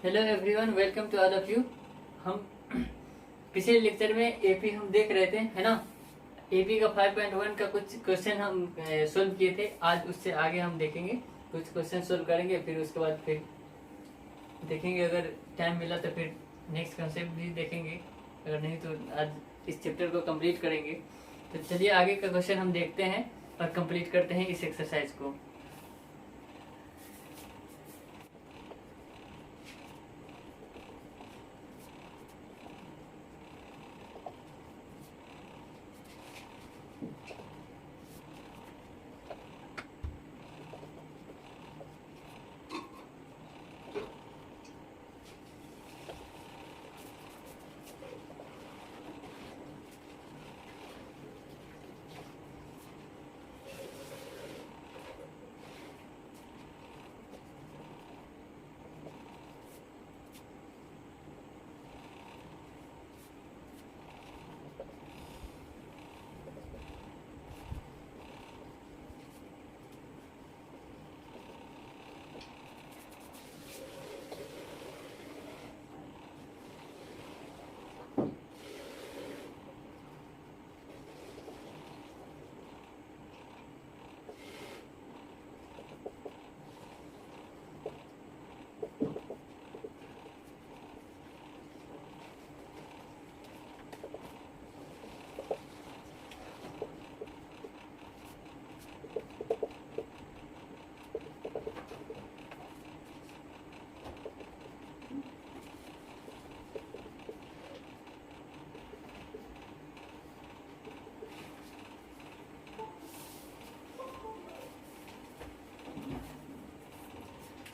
Hello everyone, welcome to all of you. हम पिछले lecture में एपी हम देख रहे थे, है ना। एपी का 5.1 का कुछ क्वेश्चन हम सोल्व किए थे। आज उससे आगे हम देखेंगे, कुछ क्वेश्चन सोल्व करेंगे, फिर उसके बाद फिर देखेंगे। अगर टाइम मिला तो फिर नेक्स्ट कंसेप्ट भी देखेंगे, अगर नहीं तो आज इस चैप्टर को कंप्लीट करेंगे। तो चलिए आगे का क्वेश्चन हम देखते हैं और कंप्लीट करते हैं इस एक्सरसाइज को।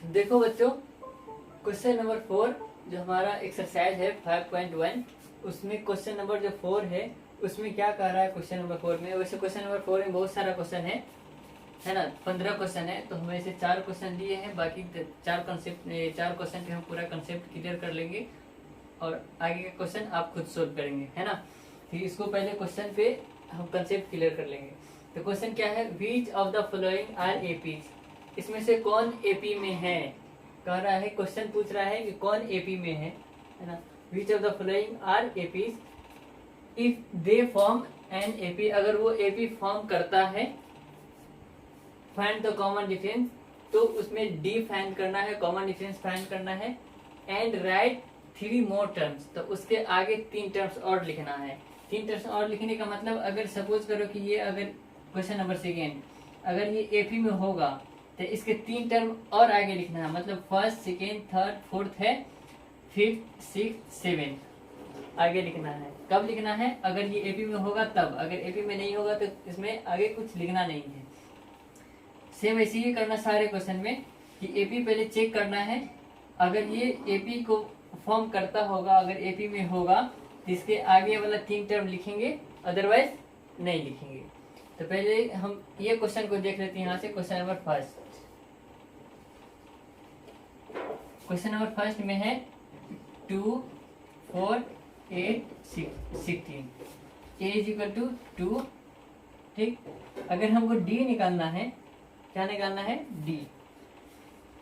देखो बच्चों, क्वेश्चन नंबर 4 जो हमारा एक्सरसाइज है 5.1, उसमें क्वेश्चन नंबर जो 4 है उसमें क्या कह रहा है। क्वेश्चन नंबर 4 में, वैसे क्वेश्चन नंबर 4 में बहुत सारा क्वेश्चन है ना, 15 क्वेश्चन है। तो हम ऐसे 4 क्वेश्चन दिए हैं, बाकी 4 क्वेश्चन पे हम पूरा कंसेप्ट क्लियर कर लेंगे और आगे का क्वेश्चन आप खुद सोल्व करेंगे, है ना। फिर इसको पहले क्वेश्चन पे हम कंसेप्ट क्लियर कर लेंगे। तो क्वेश्चन क्या है, which of the following are APs, इसमें से कौन एपी में है। कह रहा है, क्वेश्चन पूछ रहा है कि कौन एपी में है ना। Which of the following are APs if they form an AP, अगर वो एपी फॉर्म करता है, फाइंड द कॉमन डिफरेंस, तो उसमें डी फाइंड करना है, कॉमन डिफरेंस फाइंड करना है। एंड राइट 3 मोर टर्म्स, तो उसके आगे 3 टर्म्स और लिखना है। 3 टर्म्स और लिखने का मतलब, अगर सपोज करो कि ये, अगर क्वेश्चन नंबर 2 अगर ये एपी में होगा तो इसके 3 टर्म और आगे लिखना है। मतलब फर्स्ट, सेकेंड, थर्ड, फोर्थ है, फिफ्थ, सिक्स, 7 आगे लिखना है। कब लिखना है, अगर ये एपी में होगा तब। अगर एपी में नहीं होगा तो इसमें आगे कुछ लिखना नहीं है। सेम ऐसे ही करना सारे क्वेश्चन में कि एपी पहले चेक करना है। अगर ये एपी को फॉर्म करता होगा, अगर एपी में होगा तो इसके आगे वाला 3 टर्म लिखेंगे, अदरवाइज नहीं लिखेंगे। तो पहले हम ये क्वेश्चन को देख लेते हैं। यहाँ से क्वेश्चन नंबर 1, क्वेश्चन नंबर 1 में है 2, 4, 8, 16, ए इज इक्वल टू 2। ठीक, अगर हमको डी निकालना है, क्या निकालना है, डी।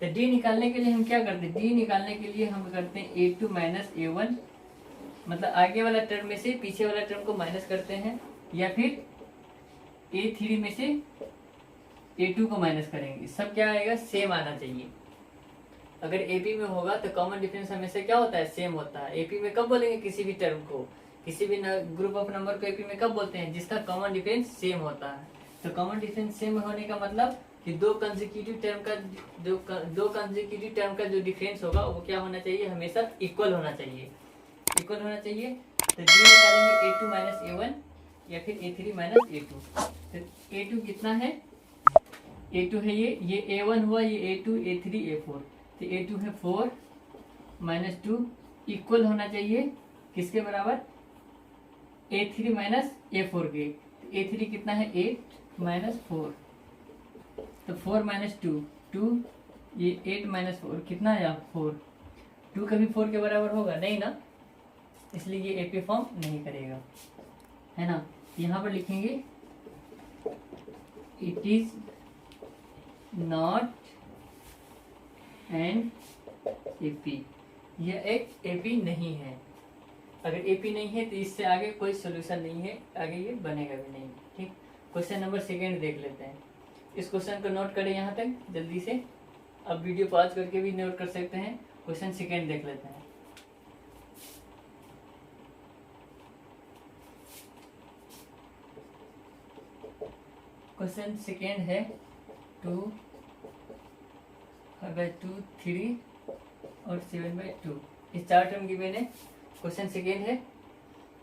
तो डी निकालने के लिए हम क्या करते हैं, डी निकालने के लिए हम करते हैं a2 माइनस a1, मतलब आगे वाला टर्म में से पीछे वाला टर्म को माइनस करते हैं, या फिर a3 में से a2 को माइनस करेंगे। सब क्या आएगा, सेम आना चाहिए। अगर एपी में होगा तो कॉमन डिफरेंस हमेशा क्या होता है, सेम होता है। एपी में कब बोलेंगे किसी भी टर्म को, किसी भी ग्रुप ऑफ नंबर को एपी में कब बोलते हैं, जिसका कॉमन डिफरेंस सेम होता है। तो कॉमन डिफरेंस सेम होने का मतलब कि दो कंसेक्यूटिव टर्म का जो डिफरेंस होगा वो क्या होना चाहिए, हमेशा इक्वल होना चाहिए, इक्वल होना चाहिए। तो डी निकालेंगे a2 माइनस a1 या फिर a3 माइनस a2। तो a2 कितना है, a2 है ये a1 हुआ, ये a2, a3, a4। तो a2 है 4 माइनस 2, इक्वल होना चाहिए किसके बराबर, a3 माइनस a4 के। तो a3 कितना है, 8 माइनस 4, तो 4 माइनस 2, 2, ये 8 माइनस 4 कितना आया, 4। 2 कभी 4 के बराबर होगा नहीं ना, इसलिए ये एपी फॉर्म नहीं करेगा, है ना। यहाँ पर लिखेंगे it is not an AP, यह एक एपी नहीं है। अगर एपी नहीं है तो इससे आगे कोई सोल्यूशन नहीं है, आगे ये बनेगा भी नहीं। ठीक, क्वेश्चन नंबर सेकेंड देख लेते हैं। इस क्वेश्चन को नोट करें यहाँ तक जल्दी से, अब वीडियो पॉज करके भी नोट कर सकते हैं। क्वेश्चन सेकेंड देख लेते हैं। क्वेश्चन सेकेंड है 2/2 3 और 7/2, इस चार टर्म गिवन है। क्वेश्चन सेकेंड है।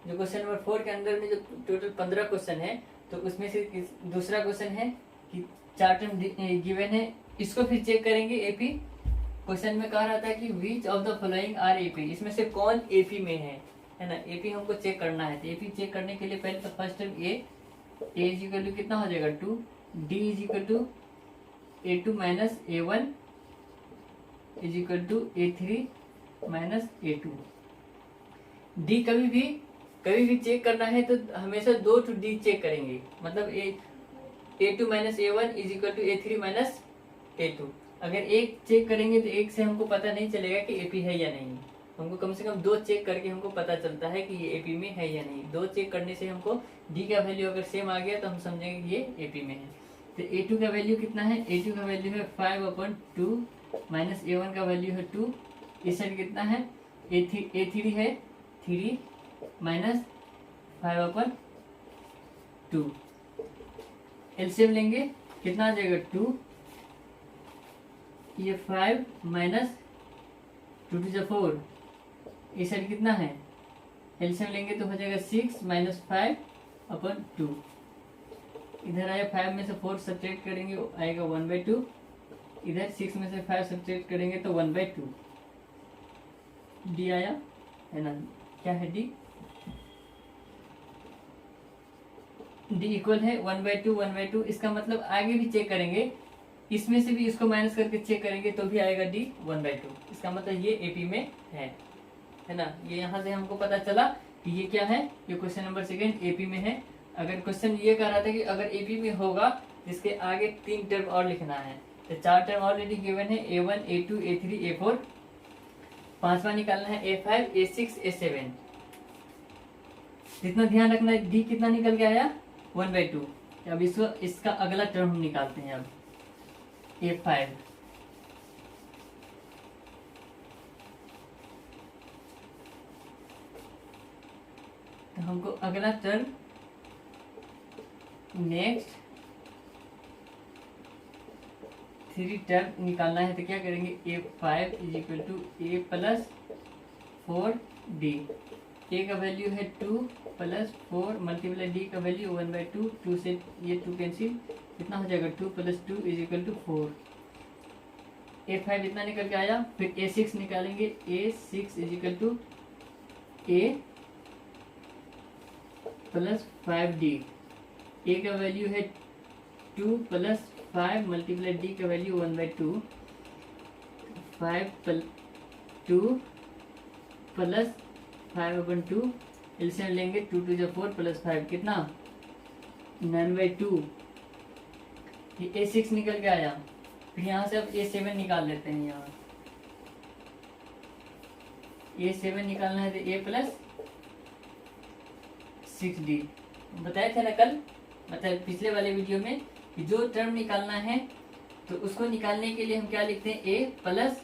जो क्वेश्चन नंबर 4 के अंदर में जो टोटल 15 क्वेश्चन है, तो उसमें से दूसरा क्वेश्चन है कि चार टर्म गिवन है, इसको फिर चेक करेंगे एपी। क्वेश्चन में कह रहा था कि which of the following are AP, इसमें से कौन एपी में है ना। एपी हमको चेक करना है, तो एपी चेक करने के लिए पहले तो first term a is equal to कितना हो जाएगा 2, d is equal to A2 minus A1 is equal to A3 minus A2। D कभी भी चेक करना है तो हमेशा 2 to डी चेक करेंगे, मतलब A2 minus A1 is equal to A3 minus A2। अगर एक चेक करेंगे तो एक से हमको पता नहीं चलेगा कि एपी है या नहीं, हमको कम से कम 2 चेक करके हमको पता चलता है कि ये एपी में है या नहीं। 2 चेक करने से हमको डी का वैल्यू अगर सेम आ गया तो हम समझेंगे कि ये एपी में है। तो A2 का वैल्यू कितना है, A2 का वैल्यू है 5/2 माइनस A1 का वैल्यू है 2, इस साइड कितना है A3 है 3 माइनस 5/2। एलसीएम लेंगे कितना आ जाएगा 2, ये 5 माइनस 2 to the 4, इस साइड कितना है एलसीएम लेंगे तो हो जाएगा 6 माइनस 5/2। इधर आया 5 में से 4 सब्ट्रैक्ट करेंगे आएगा 1/2, इधर 6 में से 5 सब्ट्रैक्ट करेंगे तो 1/2। डी आया है ना, क्या है डी इक्वल है 1/2। इसका मतलब आगे भी चेक करेंगे, इसमें से भी इसको माइनस करके चेक करेंगे तो भी आएगा डी 1/2। इसका मतलब ये एपी में है ना। ये यहाँ से हमको पता चला कि ये क्या है, ये क्वेश्चन नंबर सेकेंड एपी में है। अगर क्वेश्चन ये कह रहा था कि अगर एपी में होगा जिसके आगे 3 टर्म और लिखना है, तो 4 टर्म ऑलरेडी गिवन है A1 A2 A3 A4, 5वां निकालना है A5 A6 A7। जितना ध्यान रखना है डी कितना निकल के आया 1/2। अब इसका अगला टर्म हम निकालते हैं। अब A5 तो हमको अगला टर्म नेक्स्ट 3 टर्म निकालना है, तो क्या करेंगे A5 is equal to A plus 4D। A का वैल्यू है 2 प्लस 4 मल्टीप्लाई डी का वैल्यू 1/2। 2 से ये 2 कैंसिल, कितना हो जाएगा 2 plus 2 is equal to 4। A5 इतना निकल के आया। फिर A6 निकालेंगे, A6 is equal to A plus 5D। A का वैल्यू है 2 प्लस 5 मल्टीप्लाई डी का वैल्यू 1/2। 2 प्लस 5/2 एलसीएम लेंगे 2 to the 4 प्लस 5 कितना 9/2। ये A6 निकल के आया। फिर यहाँ से अब A7 निकाल लेते हैं। यहाँ A7 निकालना है तो A प्लस 6D बताए थे ना कल, मतलब पिछले वाले वीडियो में, कि जो टर्म निकालना है तो उसको निकालने के लिए हम क्या लिखते हैं A प्लस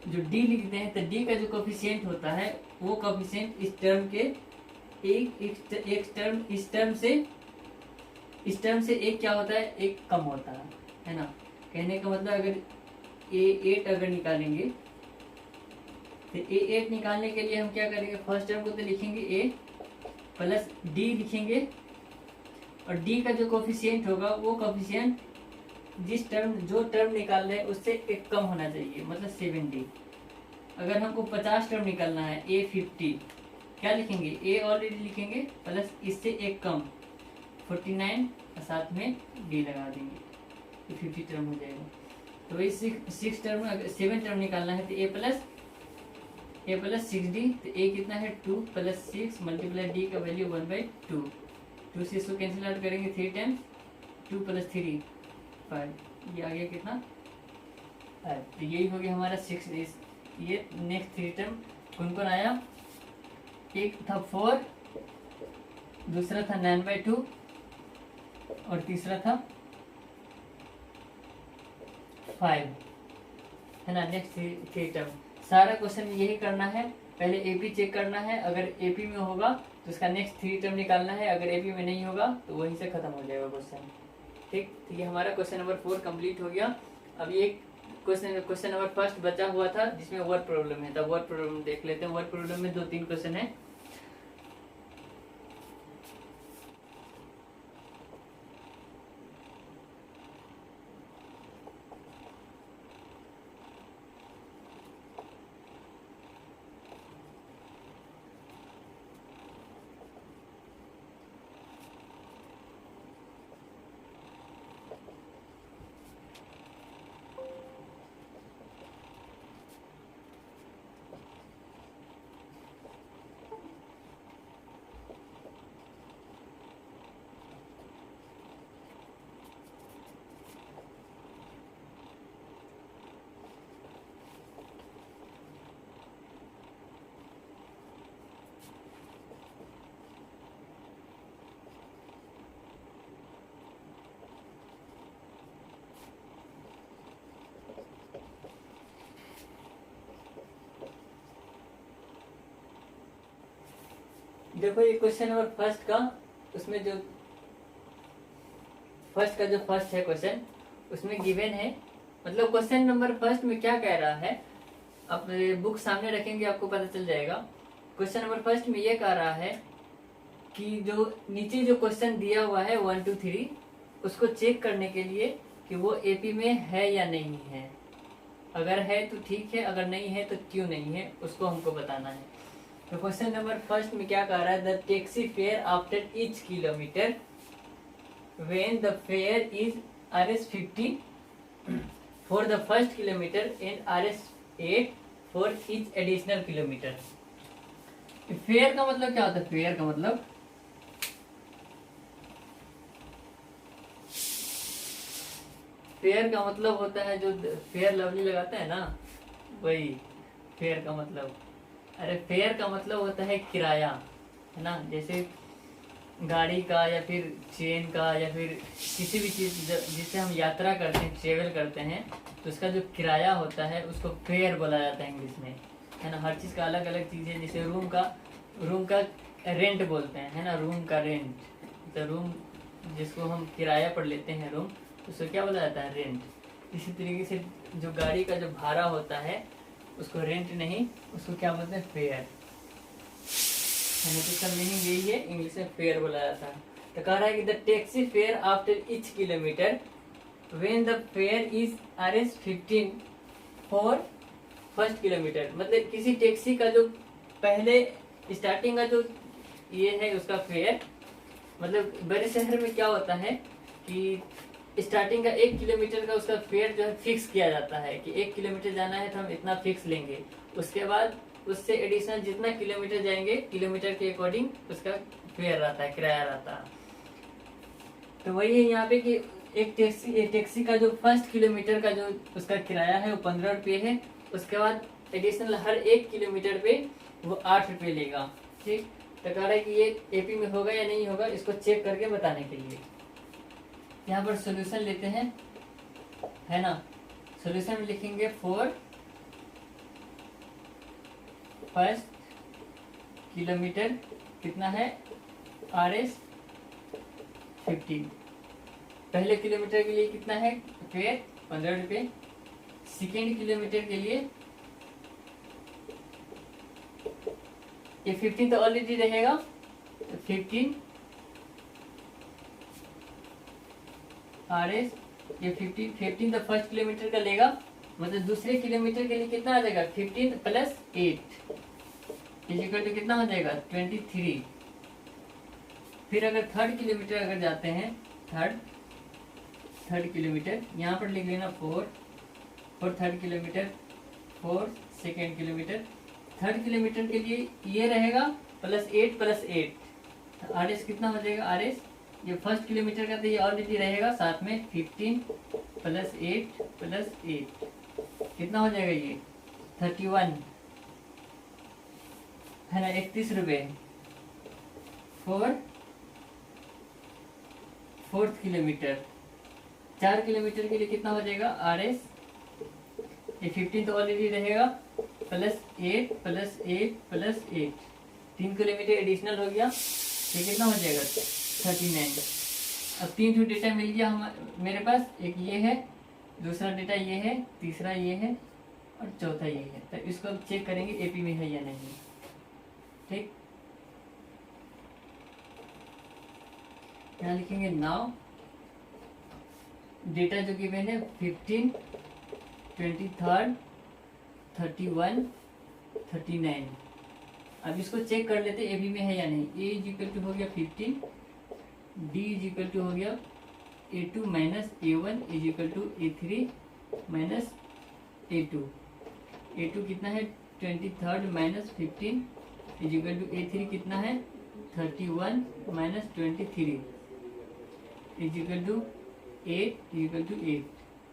जो D लिखते हैं, तो D का जो कोफिशिएंट होता है वो कोफिशिएंट इस टर्म के एक टर्म इस टर्म से एक क्या होता है, एक कम होता है ना। कहने का मतलब अगर A8 अगर निकालेंगे तो A8 निकालने के लिए हम क्या करेंगे, फर्स्ट टर्म को तो लिखेंगे A प्लस D लिखेंगे, और D का जो कोफिशिएंट होगा वो कोफिशिएंट जो टर्म निकाल रहे हैं उससे एक कम होना चाहिए, मतलब 7D। अगर हमको 50 टर्म निकालना है A50, क्या लिखेंगे A ऑलरेडी लिखेंगे प्लस इससे एक कम 49 और साथ में D लगा देंगे तो 50 टर्म हो जाएगा। तो वही 6 टर्म अगर 7 टर्म निकालना है तो A प्लस 6D, तो A कितना है 2 प्लस 6 मल्टीप्लाई D का वैल्यू 1/2। 2 से इसको कैंसिल आउट करेंगे 3 टाइम्स 2 प्लस 3 5, ये आ गया कितना 5। तो यही हो गया हमारा 6 ये नेक्स्ट थ्री टर्म कौन कौन आया, एक था 4, दूसरा था 9/2 और तीसरा था 5, है ना। नेक्स्ट थ्री टर्म सारा क्वेश्चन यही करना है, पहले एपी चेक करना है, अगर एपी में होगा तो उसका नेक्स्ट थ्री टर्म निकालना है, अगर एपी में नहीं होगा तो वहीं से खत्म हो जाएगा क्वेश्चन। ठीक, तो ये हमारा क्वेश्चन नंबर 4 कंप्लीट हो गया। अब ये क्वेश्चन नंबर फर्स्ट बचा हुआ था जिसमें वर्ड प्रॉब्लम है, तब वर्ड प्रॉब्लम देख लेते हैं। वर्ड प्रॉब्लम में 2-3 क्वेश्चन है। देखो ये क्वेश्चन नंबर फर्स्ट का, उसमें जो फर्स्ट है क्वेश्चन, उसमें गिवन है, मतलब क्वेश्चन नंबर फर्स्ट में क्या कह रहा है, आप बुक सामने रखेंगे आपको पता चल जाएगा। क्वेश्चन नंबर फर्स्ट में ये कह रहा है कि जो नीचे जो क्वेश्चन दिया हुआ है 1 2 3, उसको चेक करने के लिए कि वो एपी में है या नहीं है, अगर है तो ठीक है, अगर नहीं है तो क्यों नहीं है, उसको हमको बताना है। तो क्वेश्चन नंबर फर्स्ट में क्या कह रहा है, the taxi fare after each kilometre when the fair is Rs 50 for the first kilometre and Rs 8 for each additional kilometre. Fair का मतलब क्या होता है, फेयर का मतलब होता है जो फेयर लवली लगाता है ना, वही फेयर का मतलब। अरे फेयर का मतलब होता है किराया, है ना। जैसे गाड़ी का या फिर ट्रेन का या फिर किसी भी चीज़ जिससे हम यात्रा करते हैं, ट्रेवल करते हैं, तो उसका जो किराया होता है उसको फेयर बोला जाता है इंग्लिश में, है ना। हर चीज़ का अलग अलग चीज़ है। जैसे रूम का रेंट बोलते हैं, है ना, रूम का रेंट। तो रूम जिसको हम किराया पर लेते हैं रूम, तो उसको क्या बोला जाता है, रेंट। इसी तरीके से जो गाड़ी का जो भाड़ा होता है उसको रेंट नहीं, उसको क्या बोलते हैं, फेयर, है ना। तो इसका मीनिंग यही है, इंग्लिश में फेयर बोला जाता है। तो कह रहा है कि the taxi fare after each kilometre when the fair is Rs 15 for first kilometre, मतलब किसी टैक्सी का जो पहले स्टार्टिंग का जो ये है उसका फेयर, मतलब बड़े शहर में क्या होता है कि स्टार्टिंग का 1 किलोमीटर का उसका फेयर जो है फिक्स किया जाता है कि 1 किलोमीटर जाना है तो हम इतना फिक्स लेंगे, उसके बाद उससे एडिशनल जितना किलोमीटर जाएंगे किलोमीटर के अकॉर्डिंग उसका फेयर रहता है, किराया रहता है। तो वही है यहाँ पे कि एक टैक्सी का जो फर्स्ट किलोमीटर का जो उसका किराया है वो 15 रुपये है, उसके बाद एडिशनल हर 1 किलोमीटर पे वो 8 रुपये लेगा। ठीक, तो कह रहा है कि ये एपी में होगा या नहीं होगा, इसको चेक करके बताने के लिए यहाँ पर सॉल्यूशन लेते हैं, है ना। सॉल्यूशन में लिखेंगे फॉर फर्स्ट किलोमीटर कितना है, Rs 15, पहले किलोमीटर के लिए कितना है फेयर 15 रुपये, सेकेंड किलोमीटर के लिए ये 15 तो ऑलरेडी रहेगा, तो 15 Rs, ये 15 तो फर्स्ट किलोमीटर का लेगा, मतलब दूसरे किलोमीटर के लिए कितना आ जाएगा, 15 + 8 इक्वल टू कितना हो जाएगा, 23। फिर अगर थर्ड किलोमीटर अगर जाते हैं, थर्ड किलोमीटर यहाँ पर लिख लेना 4 third kilometre, 4 second kilometre, third kilometre के लिए ये रहेगा +8 + 8, Rs कितना हो जाएगा, Rs ये फर्स्ट किलोमीटर का तो ये ऑलरेडी रहेगा, साथ में 15 + 8 + 8 कितना हो जाएगा ये 31 है ना, 31 रुपये फॉर 4th किलोमीटर। 4 किलोमीटर के लिए कितना हो जाएगा RS, ये 15 तो ऑलरेडी रहेगा, +8 +8 +8, 3 किलोमीटर एडिशनल हो गया, ये कितना हो जाएगा 39। अब 3 ठो डेटा मिल गया मेरे पास, एक ये है, दूसरा डेटा ये है, तीसरा ये है और चौथा ये है। तो इसको अब चेक करेंगे एपी में है या नहीं। ठीक, यहाँ लिखेंगे नाउ डेटा जो गिवन है 15, 23, 31, 39। अब इसको चेक कर लेते एबी में है या नहीं। ए इज इक्वल टू हो गया 15, डी इज इक्वल टू हो गया A2 minus A1 is equal to A3 minus A2। A2 कितना है 23 minus 15 is equal to A3 कितना है 31 minus 23 is equal to 8 is equal to 8।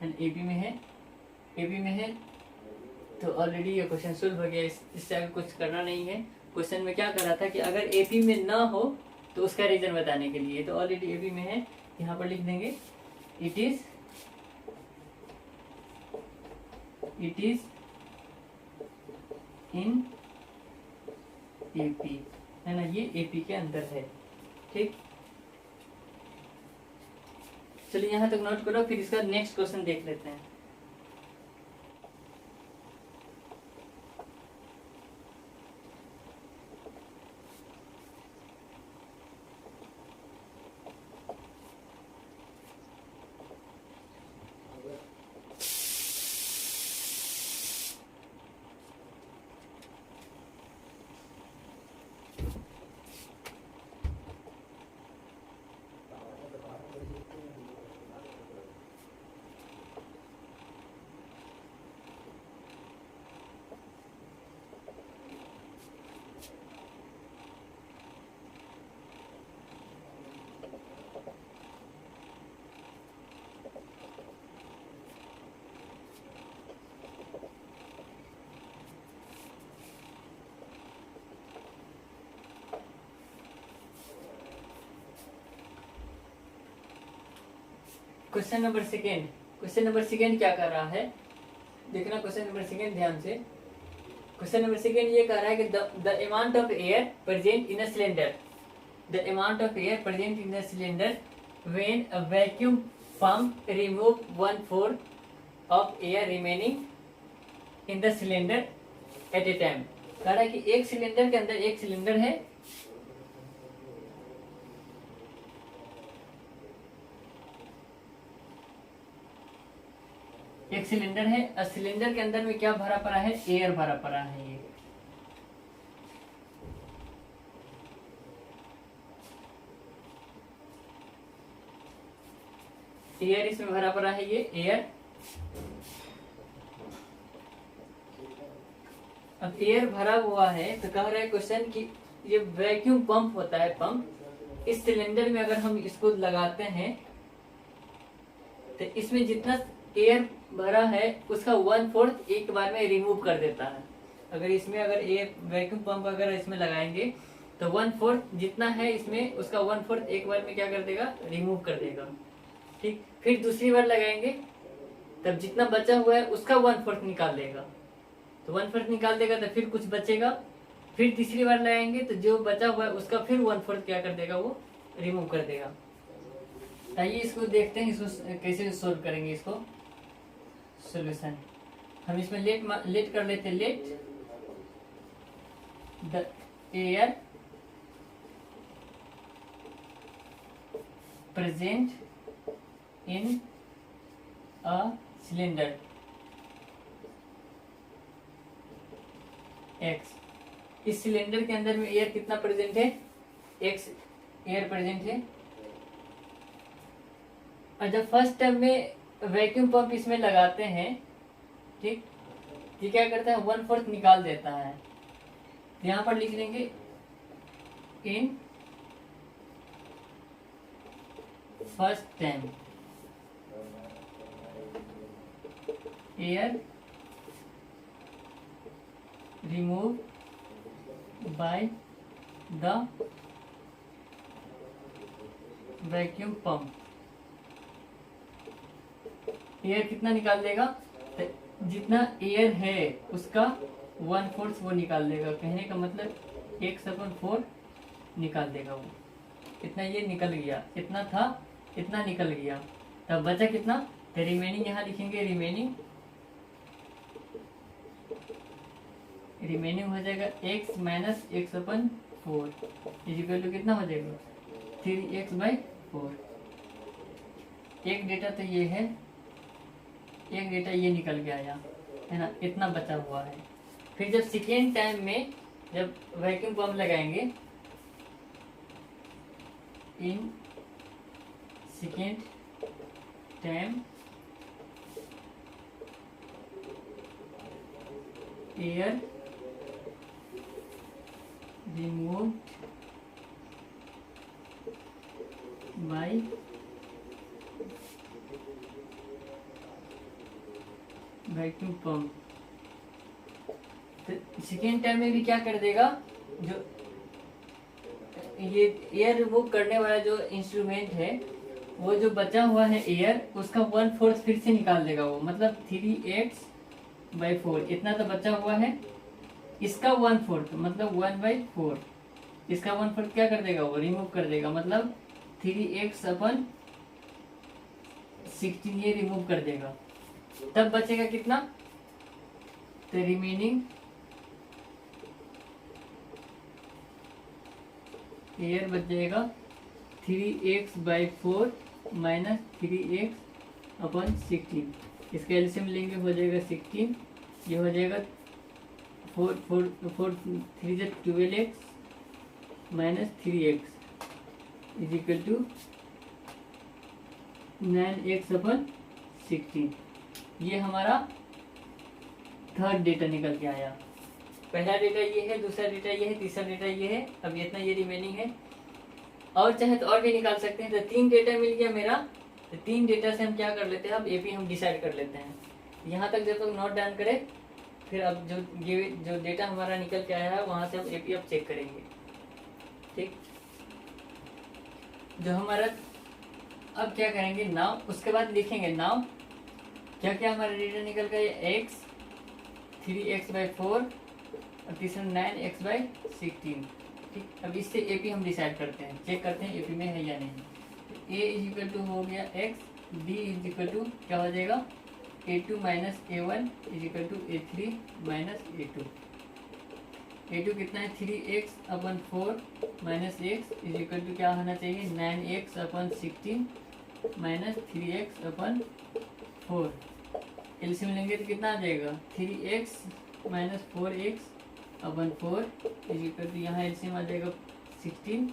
And AP में है, एपी में है तो ऑलरेडी ये क्वेश्चन सोल्व हो गया। इससे आगे कुछ करना नहीं है। क्वेश्चन में क्या कर रहा था कि अगर एपी में ना हो तो उसका रीजन बताने के लिए, तो ऑलरेडी एपी में है, यहाँ पर लिख देंगे इट इज इन एपी, है ना, ये एपी के अंदर है। ठीक, चलिए यहाँ तक नोट करो, फिर इसका नेक्स्ट क्वेश्चन देख लेते हैं। क्वेश्चन नंबर सेकेंड क्या कर रहा है, देखना क्वेश्चन नंबर सेकेंड ध्यान से। क्वेश्चन नंबर सेकेंड ये कह रहा है कि the amount of air present in a cylinder, the amount of air present in a cylinder when a vacuum pump remove 1/4 of air remaining in the cylinder eight A time. कह रहा है कि एक सिलेंडर के अंदर, एक cylinder है, एक सिलेंडर है और सिलेंडर के अंदर में क्या भरा पड़ा है, एयर भरा पड़ा है। ये एयर इसमें भरा पड़ा है, ये एयर। अब एयर भरा हुआ है तो कह रहा है क्वेश्चन कि ये वैक्यूम पंप होता है, पंप, इस सिलेंडर में अगर हम इसको लगाते हैं तो इसमें जितना एयर भरा है उसका 1/4 एक बार में रिमूव कर देता है। अगर इसमें अगर ये वैक्यूम पंप अगर इसमें लगाएंगे तो 1/4 जितना है इसमें उसका 1/4 एक बार में क्या कर देगा, रिमूव कर देगा। ठीक, फिर दूसरी बार लगाएंगे तब जितना बचा हुआ है उसका 1/4 निकाल देगा, तो 1/4 निकाल देगा तो फिर कुछ बचेगा। फिर तीसरी बार लगाएंगे तो जो बचा हुआ है उसका फिर 1/4 क्या कर देगा, वो रिमूव कर देगा। आइए इसको देखते हैं, इसको कैसे सोल्व करेंगे इसको सॉल्यूशन। हम इसमें लेट कर लेते हैं, let the air present in a cylinder x. इस सिलेंडर के अंदर में एयर कितना प्रेजेंट है, एक्स एयर प्रेजेंट है। और जब फर्स्ट टाइम में वैक्यूम पंप इसमें लगाते हैं, ठीक, ये क्या करता है 1/4 निकाल देता है। यहाँ पर लिख लेंगे in first time air remove by the vacuum pump. Air कितना निकाल देगा? तो जितना एयर है उसका 1/4 वो निकाल देगा। कहने का मतलब 1/4 निकाल देगा वो। इतना ये निकल गया, इतना था, इतना निकल गया, तब बचा कितना? तो रिमेनिंग यहाँ लिखेंगे, रिमेनिंग हो जाएगा x माइनस 1/4 इजिकल टू कितना हो जाएगा? 3x/4। एक डेटा तो ये है, एक डेटा ये निकल के आया है ना, इतना बचा हुआ है। फिर जब सेकेंड टाइम में जब वैक्यूम पंप लगाएंगे, in second time air remove by vacuum pump. तो सेकेंड टाइम में भी क्या कर देगा? जो ये एयर रिमूव करने वाला जो इंस्ट्रूमेंट है, वो जो बचा हुआ है एयर, उसका 1/4 फिर से निकाल देगा वो। मतलब 3x/4 इतना तो बचा हुआ है, इसका 1/4 मतलब 1/4, इसका 1/4 क्या कर देगा? वो रिमूव कर देगा। मतलब 3x/16 ये रिमूव कर देगा। तब बचेगा कितना? तो रिमेनिंग एयर बच जाएगा 3x/4 माइनस 3x/16। इसका एलसीएम लेंगे, हो जाएगा 16। ये हो जाएगा 4 3 12x minus 3x is equal to 9x/16। ये हमारा थर्ड डेटा निकल के आया। पहला डेटा ये है, दूसरा डेटा ये है, तीसरा डेटा ये है। अब इतना ये रिमेनिंग है, और चाहे तो और भी निकाल सकते हैं। तो 3 डेटा मिल गया मेरा। तो 3 डेटा से हम क्या कर लेते हैं? अब एपी हम डिसाइड कर लेते हैं। यहाँ तक जब तक नोट डाउन करें, फिर अब जो डेटा हमारा निकल के आया है वहाँ से हम एपी अब चेक करेंगे। ठीक, जो हमारा अब क्या करेंगे? नाउ, उसके बाद लिखेंगे नाउ क्या क्या हमारा डेटा निकल गया? x 3x/4 और तीसरा 9x/16। ठीक, अब इससे एपी हम डिसाइड करते हैं, चेक करते हैं एपी में है या नहीं। a इज इक्वल टू हो गया x, b is equal to क्या हो जाएगा? a2 minus a1 is equal to a3 minus a2। a2 कितना है? 3x/4 minus x is equal to क्या होना चाहिए? 9x/16 minus 3x/4। एलसीएम लेंगे तो कितना आ जाएगा? 3x minus 4x/4 is equal to यहाँ एलसीएम आ जाएगा 16।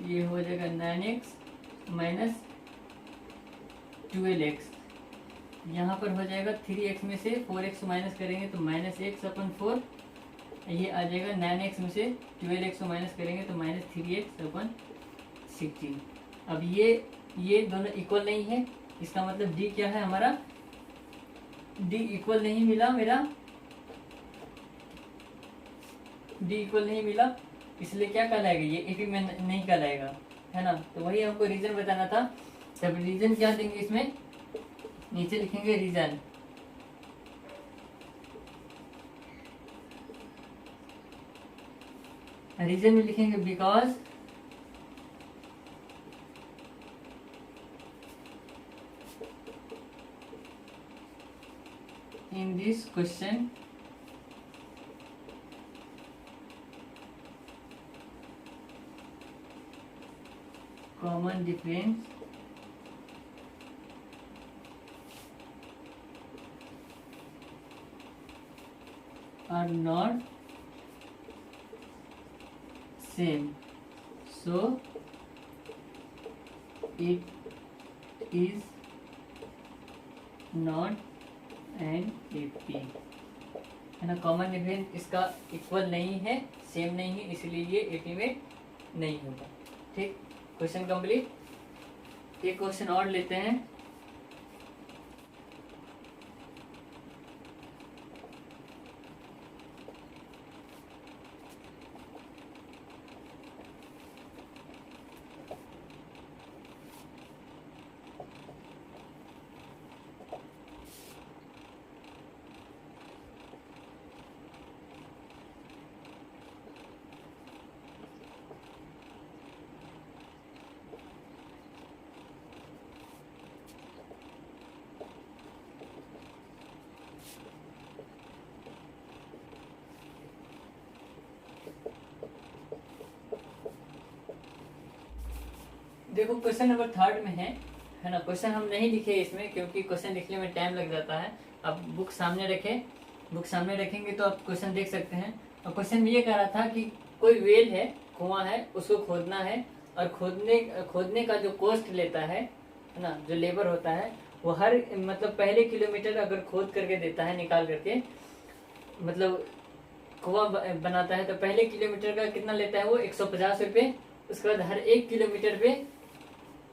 ये हो जाएगा 9x माइनस 12x। यहाँ पर हो जाएगा 3x में से 4x माइनस करेंगे तो माइनस x/4। ये आ जाएगा 9x में से 12x को माइनस करेंगे तो माइनस 3x/16। अब ये दोनों इक्वल नहीं है, इसका मतलब डी क्या है हमारा? डी इक्वल नहीं मिला मेरा, डी इक्वल नहीं मिला, इसलिए क्या कहलाएगा? ये एपी में नहीं कहलाएगा, है ना। तो वही हमको रीजन बताना था। तब रीजन क्या देंगे? इसमें नीचे लिखेंगे रीजन। रीजन में लिखेंगे because in this question common difference are not same, so it is not an AP, है ना। कॉमन डिफरेंस इसका इक्वल नहीं है, सेम नहीं है, इसलिए ये एपी में नहीं होगा। ठीक, क्वेश्चन कंप्लीट। एक क्वेश्चन और लेते हैं। देखो क्वेश्चन नंबर 3 में है ना। क्वेश्चन हम नहीं लिखे इसमें क्योंकि क्वेश्चन लिखने में टाइम लग जाता है। अब बुक सामने रखें, बुक सामने रखेंगे तो आप क्वेश्चन देख सकते हैं। और क्वेश्चन में ये कह रहा था कि कोई वेल है, कुआं है, उसको खोदना है और खोदने का जो कॉस्ट लेता है ना, जो लेबर होता है वो हर मतलब पहले किलोमीटर अगर खोद करके देता है, निकाल करके मतलब कुआं बनाता है तो पहले किलोमीटर का कितना लेता है वो 150 रुपये। उसके बाद हर 1 किलोमीटर पे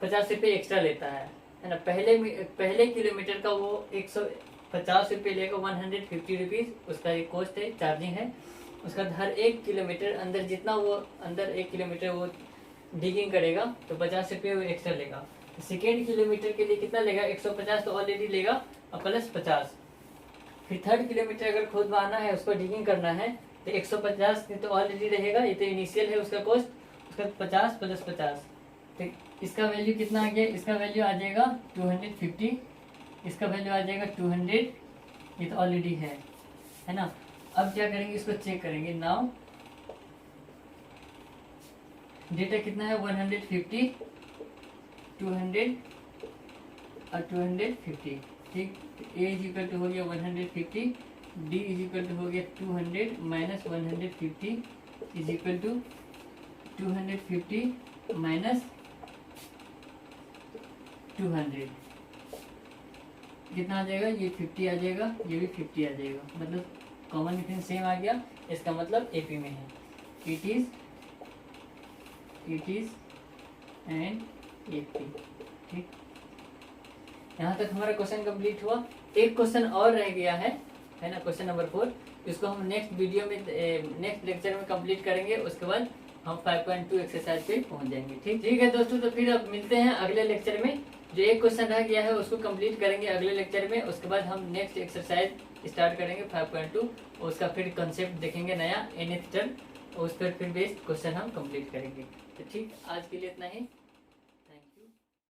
50 रुपये एक्स्ट्रा लेता है ना। पहले किलोमीटर का वो 150 रुपये लेगा, 150 रुपीज उसका एक कॉस्ट है, चार्जिंग है। उसके बाद हर 1 किलोमीटर अंदर जितना वो अंदर 1 किलोमीटर वो डिगिंग करेगा तो 50 रुपये वो एक्स्ट्रा लेगा। सेकेंड किलोमीटर के लिए कितना लेगा, 150 तो ऑलरेडी लेगा और प्लस 50। फिर थर्ड किलोमीटर अगर खोदवाना है, उसको डिगिंग करना है तो 150 तो ऑलरेडी रहेगा, ये तो इनिशियल है उसका कॉस्ट। उसका 50 प्लस 50 तो इसका वैल्यू कितना आ गया, इसका वैल्यू आ जाएगा 250, इसका वैल्यू आ जाएगा 200, ये तो ऑलरेडी है ना। अब क्या करेंगे, इसको चेक करेंगे। नाउ डेटा कितना है 150, 200 और 250, ठीक। ए इज इक्वल टू हो गया 150, डी इज इक्वल टू हो गया 200 minus 150 is equal to 250 minus 200 कितना आ जाएगा, ये 50 आ जाएगा, ये भी 50 आ जाएगा, मतलब कॉमन डिफरेंस सेम आ गया। इसका मतलब एपी में है। इट इज एंड एपी, ठीक। यहाँ तक हमारा क्वेश्चन कंप्लीट हुआ। एक क्वेश्चन और रह गया है ना, क्वेश्चन नंबर 4, जिसको हम नेक्स्ट वीडियो में नेक्स्ट लेक्चर में कंप्लीट करेंगे। उसके बाद हम 5.2 एक्सरसाइज पे पहुंच जाएंगे, ठीक है दोस्तों। तो फिर अब मिलते हैं अगले लेक्चर में। जो एक क्वेश्चन रह गया है उसको कंप्लीट करेंगे अगले लेक्चर में। उसके बाद हम नेक्स्ट एक्सरसाइज स्टार्ट करेंगे 5.2, उसका फिर कंसेप्ट देखेंगे नया nth टर्म, उस पर फिर बेस्ड क्वेश्चन हम कंप्लीट करेंगे। तो ठीक, आज के लिए इतना ही।